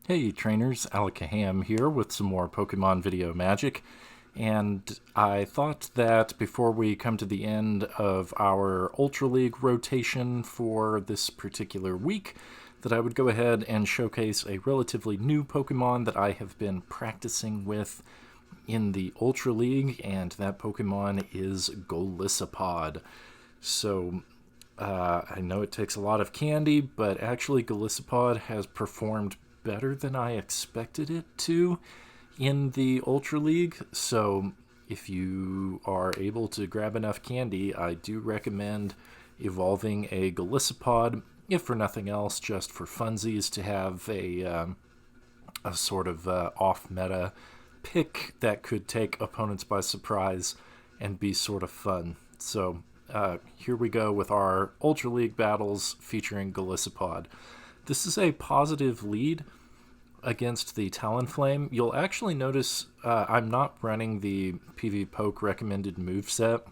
Hey trainers, Alakaham here with some more Pokemon video magic, and I thought that before we come to the end of our Ultra League rotation for this particular week, that I would go ahead and showcase a relatively new Pokemon that I have been practicing with in the Ultra League, and that Pokemon is Golisopod. So I know it takes a lot of candy, but actually Golisopod has performed better than I expected it to in the Ultra League. So if you are able to grab enough candy, I do recommend evolving a Golisopod, if for nothing else, just for funsies, to have a sort of off-meta pick that could take opponents by surprise and be sort of fun. So here we go with our Ultra League battles featuring Golisopod. This is a positive lead against the Talonflame. You'll actually notice I'm not running the PvPoke recommended moveset.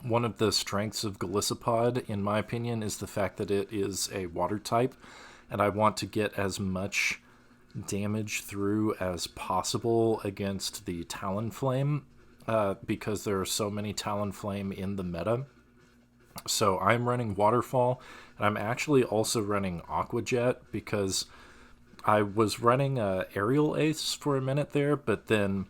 One of the strengths of Golisopod, in my opinion, is the fact that it is a water type, and I want to get as much damage through as possible against the Talonflame because there are so many Talonflame in the meta. So I'm running Waterfall, and I'm actually also running Aqua Jet because I was running Aerial Ace for a minute there, but then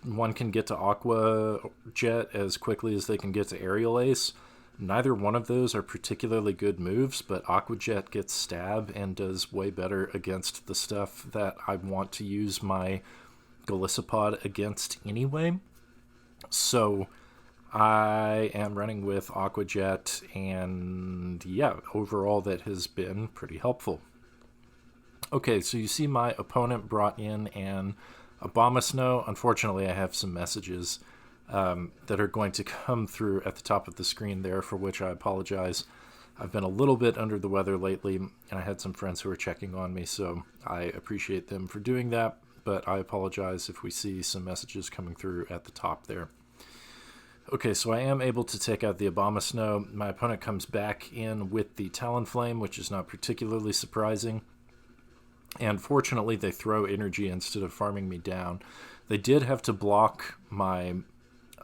one can get to Aqua Jet as quickly as they can get to Aerial Ace. Neither one of those are particularly good moves, but Aqua Jet gets stab and does way better against the stuff that I want to use my Golisopod against anyway. So I am running with Aqua Jet, and yeah, overall that has been pretty helpful. Okay, so you see my opponent brought in an Abomasnow. Unfortunately, I have some messages that are going to come through at the top of the screen there, for which I apologize. I've been a little bit under the weather lately, and I had some friends who were checking on me, so I appreciate them for doing that, but I apologize if we see some messages coming through at the top there. Okay, so I am able to take out the Abomasnow. My opponent comes back in with the Talonflame, which is not particularly surprising. And fortunately, they throw energy instead of farming me down. They did have to block my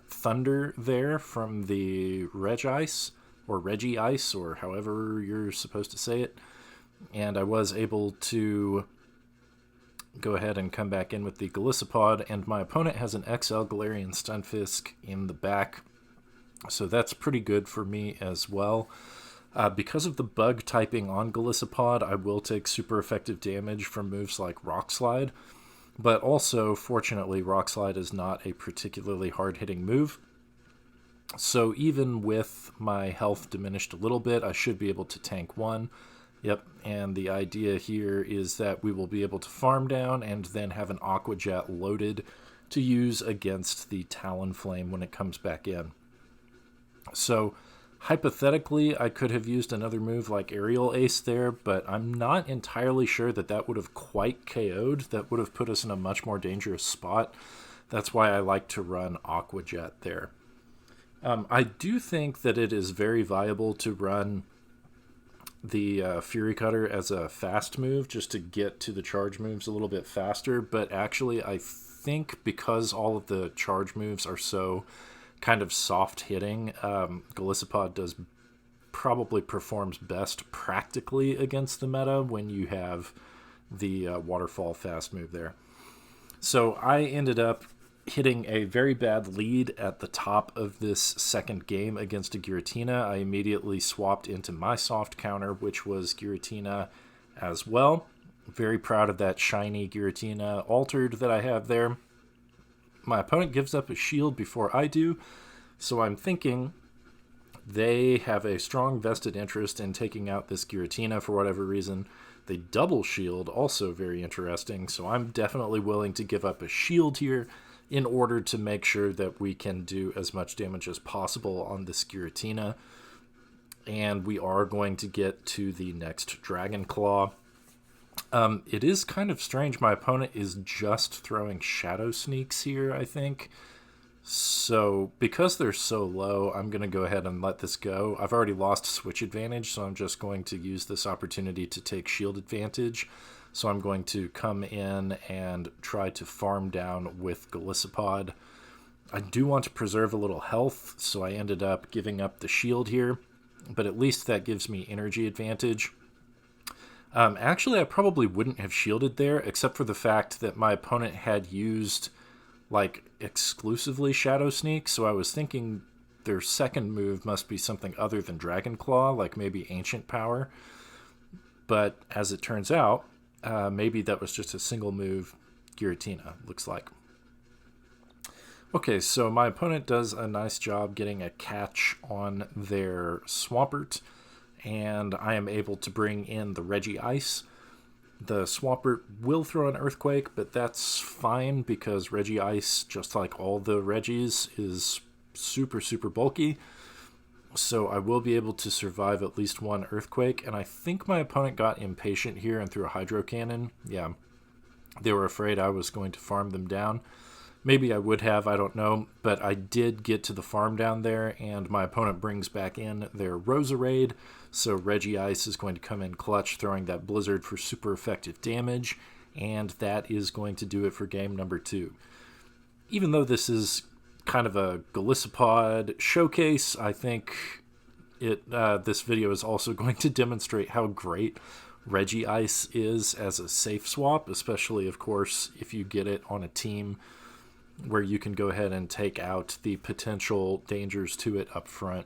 Thunder there from the Regice, or Regice, or however you're supposed to say it. And I was able to go ahead and come back in with the Golisopod, and my opponent has an XL Galarian Stunfisk in the back. So that's pretty good for me as well. Because of the bug typing on Golisopod, I will take super effective damage from moves like Rock Slide. But also, fortunately, Rock Slide is not a particularly hard-hitting move. So even with my health diminished a little bit, I should be able to tank one. Yep, and the idea here is that we will be able to farm down and then have an Aqua Jet loaded to use against the Talonflame when it comes back in. So hypothetically, I could have used another move like Aerial Ace there, but I'm not entirely sure that that would have quite KO'd. That would have put us in a much more dangerous spot. That's why I like to run Aqua Jet there. I do think that it is very viable to run the Fury Cutter as a fast move just to get to the charge moves a little bit faster, but actually I think because all of the charge moves are so kind of soft hitting, Golisopod probably performs best practically against the meta when you have the Waterfall fast move there. So I ended up hitting a very bad lead at the top of this second game against a Giratina. I immediately swapped into my soft counter, which was Giratina as well. Very proud of that shiny Giratina altered that I have there. My opponent gives up a shield before I do, so I'm thinking they have a strong vested interest in taking out this Giratina for whatever reason. They double shield, also very interesting, so I'm definitely willing to give up a shield here in order to make sure that we can do as much damage as possible on this Giratina. And we are going to get to the next Dragon Claw. It is kind of strange. My opponent is just throwing Shadow Sneaks here, I think. So because they're so low, I'm going to go ahead and let this go. I've already lost switch advantage, so I'm just going to use this opportunity to take shield advantage. So I'm going to come in and try to farm down with Golisopod. I do want to preserve a little health, so I ended up giving up the shield here, but at least that gives me energy advantage. Actually, I probably wouldn't have shielded there, except for the fact that my opponent had used, like, exclusively Shadow Sneak, so I was thinking their second move must be something other than Dragon Claw, like maybe Ancient Power. But as it turns out, maybe that was just a single move Giratina, looks like. Okay, so my opponent does a nice job getting a catch on their Swampert, and I am able to bring in the Regice. The Swampert will throw an Earthquake, but that's fine because Regice, just like all the Regis, is super, super bulky. So I will be able to survive at least one Earthquake, and I think my opponent got impatient here and threw a Hydro Cannon. Yeah, they were afraid I was going to farm them down. Maybe I would have, I don't know, but I did get to the farm down there, and my opponent brings back in their Roserade, so Regice is going to come in clutch, throwing that Blizzard for super effective damage, and that is going to do it for game number 2. Even though this is kind of a Golisopod showcase, I think this video is also going to demonstrate how great Regice is as a safe swap, especially, of course, if you get it on a team where you can go ahead and take out the potential dangers to it up front.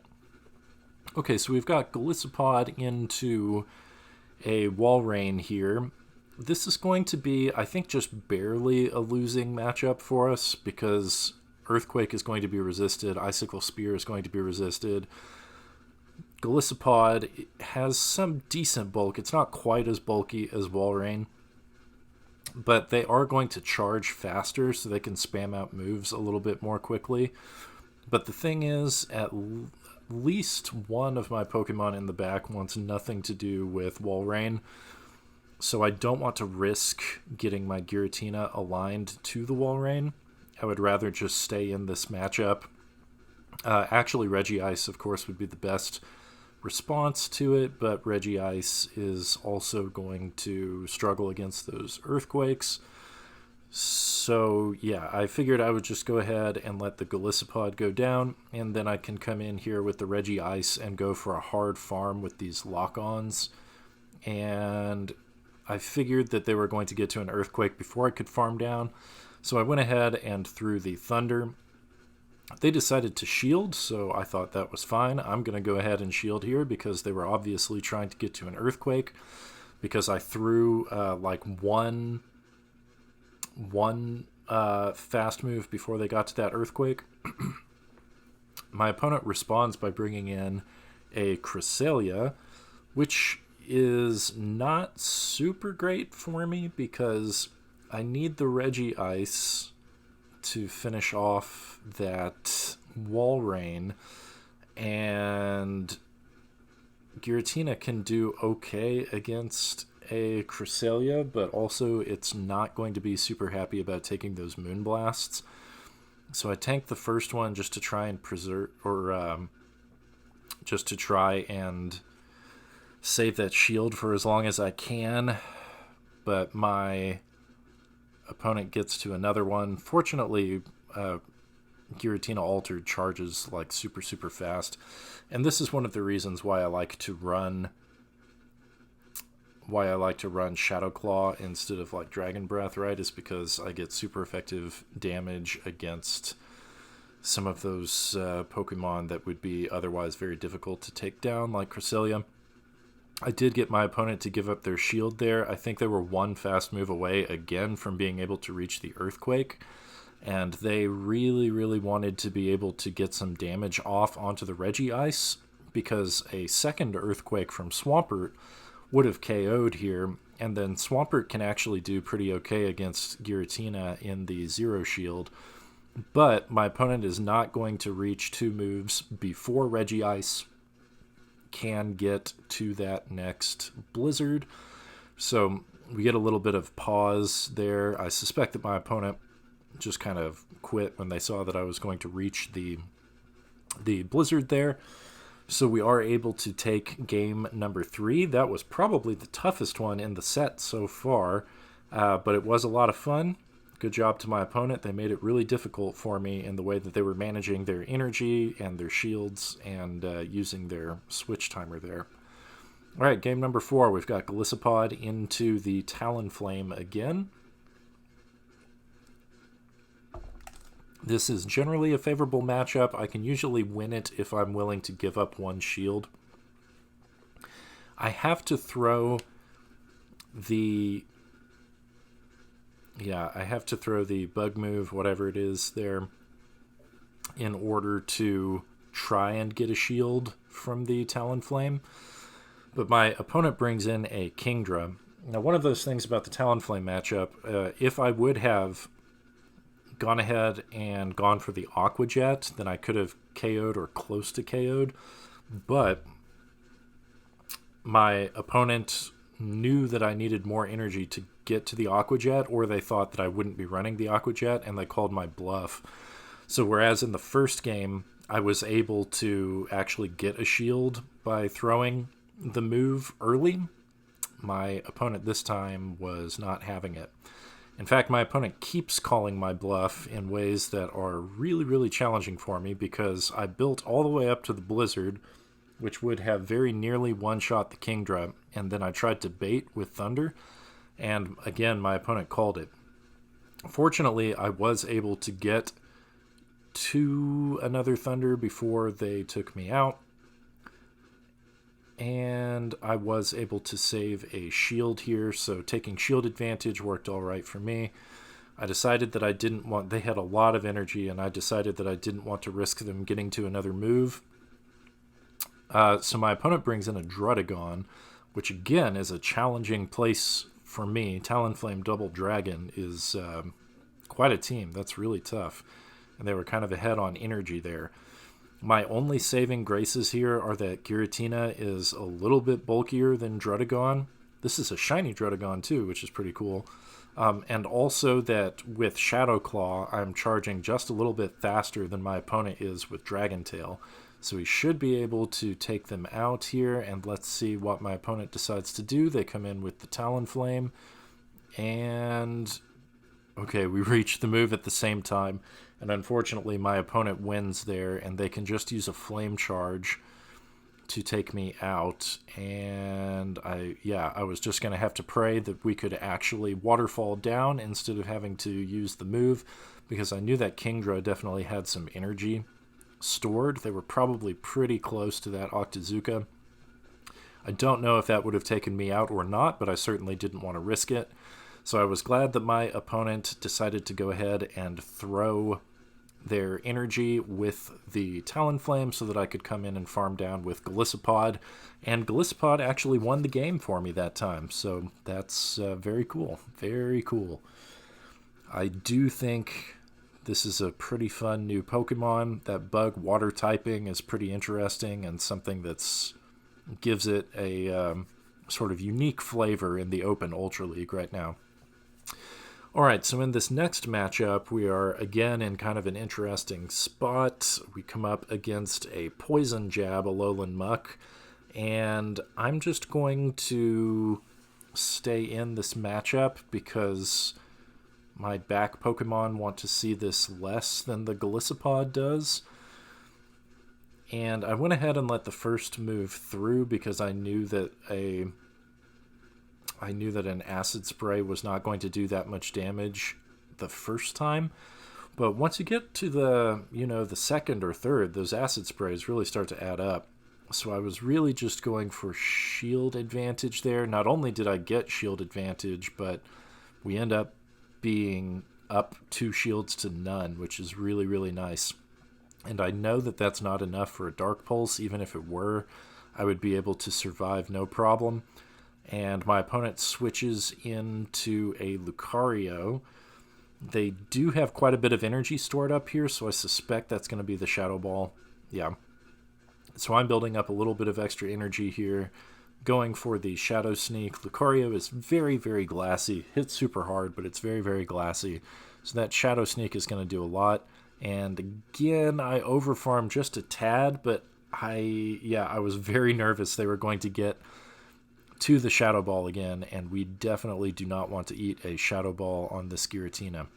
Okay, so we've got Golisopod into a Walrein here. This is going to be, I think, just barely a losing matchup for us because Earthquake is going to be resisted, Icicle Spear is going to be resisted. Golisopod has some decent bulk. It's not quite as bulky as Walrein, but they are going to charge faster so they can spam out moves a little bit more quickly. But the thing is, at least one of my Pokemon in the back wants nothing to do with Walrein, so I don't want to risk getting my Giratina aligned to the Walrein. I would rather just stay in this matchup. Actually, Regice, of course, would be the best response to it, but Regice is also going to struggle against those Earthquakes. So yeah, I figured I would just go ahead and let the Golisopod go down, and then I can come in here with the Regice and go for a hard farm with these lock-ons. And I figured that they were going to get to an Earthquake before I could farm down, so I went ahead and threw the Thunder. They decided to shield, so I thought that was fine. I'm going to go ahead and shield here because they were obviously trying to get to an Earthquake, because I threw like one fast move before they got to that Earthquake. My opponent responds by bringing in a Cresselia, which is not super great for me because I need the Regice to finish off that Walrein, and Giratina can do okay against a Cresselia, but also it's not going to be super happy about taking those Moonblasts. So I tanked the first one just to try and preserve, or just to try and save that shield for as long as I can, but my opponent gets to another one. Fortunately, Giratina Altered charges like super, super fast, and this is one of the reasons why I like to run Shadow Claw instead of like Dragon Breath, right? Is because I get super effective damage against some of those Pokemon that would be otherwise very difficult to take down, like Cresselia. I did get my opponent to give up their shield there. I think they were one fast move away again from being able to reach the Earthquake, and they really, really wanted to be able to get some damage off onto the Regice, because a second Earthquake from Swampert would have KO'd here, and then Swampert can actually do pretty okay against Giratina in the Zero Shield, but my opponent is not going to reach two moves before Regice can get to that next Blizzard. So we get a little bit of pause there. I suspect that my opponent just kind of quit when they saw that I was going to reach the Blizzard there. So we are able to take game number 3. That was probably the toughest one in the set so far, but it was a lot of fun. Good job to my opponent. They made it really difficult for me in the way that they were managing their energy and their shields and using their switch timer there. All right, game number 4. We've got Golisopod into the Talonflame again. This is generally a favorable matchup. I can usually win it if I'm willing to give up one shield. I have to throw the... Yeah, I have to throw the bug move, whatever it is there, in order to try and get a shield from the Talonflame. But my opponent brings in a Kingdra. Now, one of those things about the Talonflame matchup, if I would have gone ahead and gone for the Aqua Jet, then I could have KO'd or close to KO'd. But my opponent knew that I needed more energy to get to the Aqua Jet, or they thought that I wouldn't be running the Aqua Jet, and they called my bluff. So whereas in the first game, I was able to actually get a shield by throwing the move early, my opponent this time was not having it. In fact, my opponent keeps calling my bluff in ways that are really, really challenging for me because I built all the way up to the Blizzard, which would have very nearly one-shot the Kingdra, and then I tried to bait with Thunder, and again, my opponent called it. Fortunately, I was able to get to another Thunder before they took me out, and I was able to save a shield here, so taking shield advantage worked all right for me. I decided that I didn't want... They had a lot of energy, and I decided that I didn't want to risk them getting to another move. So my opponent brings in a Druddigon, which again is a challenging place for me. Talonflame Double Dragon is quite a team. That's really tough. And they were kind of ahead on energy there. My only saving graces here are that Giratina is a little bit bulkier than Druddigon. This is a shiny Druddigon too, which is pretty cool. And also that with Shadow Claw, I'm charging just a little bit faster than my opponent is with Dragon Tail. So he should be able to take them out here, and let's see what my opponent decides to do. They come in with the Talonflame, and... Okay, we reach the move at the same time, and unfortunately my opponent wins there, and they can just use a Flame Charge to take me out, and I was just going to have to pray that we could actually Waterfall down instead of having to use the move, because I knew that Kingdra definitely had some energy stored. They were probably pretty close to that Octazooka. I don't know if that would have taken me out or not, but I certainly didn't want to risk it. So I was glad that my opponent decided to go ahead and throw their energy with the Talonflame so that I could come in and farm down with Golisopod. And Golisopod actually won the game for me that time, so that's very cool. Very cool. I do think this is a pretty fun new Pokemon. That bug water typing is pretty interesting and something that's gives it a sort of unique flavor in the open Ultra League right now. Alright, so in this next matchup, we are again in kind of an interesting spot. We come up against a Poison Jab, a Alolan Muck, and I'm just going to stay in this matchup because my back Pokemon want to see this less than the Golisopod does. And I went ahead and let the first move through because I knew that an Acid Spray was not going to do that much damage the first time. But once you get to the second or third, those Acid Sprays really start to add up. So I was really just going for shield advantage there. Not only did I get shield advantage, but we end up being up 2 shields to none, which is really, really nice. And I know that that's not enough for a Dark Pulse. Even if it were, I would be able to survive no problem. And my opponent switches into a Lucario. They do have quite a bit of energy stored up here, so I suspect that's going to be the Shadow Ball. Yeah. So I'm building up a little bit of extra energy here, going for the Shadow Sneak. Lucario is very, very glassy. Hits super hard, but it's very, very glassy. So that Shadow Sneak is going to do a lot. And again, I overfarm just a tad, but I was very nervous they were going to get to the Shadow Ball again, and we definitely do not want to eat a Shadow Ball on this Giratina.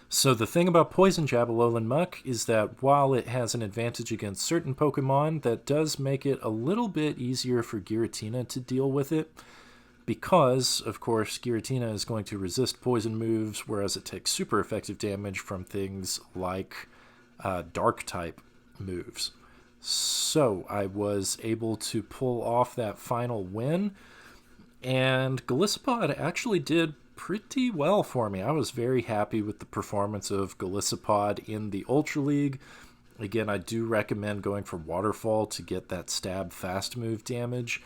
So the thing about Poison Jab Alolan Muck is that while it has an advantage against certain Pokemon, that does make it a little bit easier for Giratina to deal with it, because, of course, Giratina is going to resist poison moves, whereas it takes super effective damage from things like Dark-type moves. So I was able to pull off that final win, and Golisopod actually did pretty well for me. I was very happy with the performance of Golisopod in the Ultra League. Again, I do recommend going for Waterfall to get that stab fast move damage.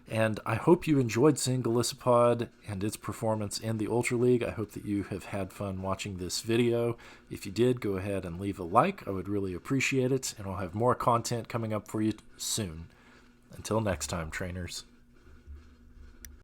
And I hope you enjoyed seeing Golisopod and its performance in the Ultra League. I hope that you have had fun watching this video. If you did, go ahead and leave a like. I would really appreciate it, and I'll have more content coming up for you soon. Until next time, trainers.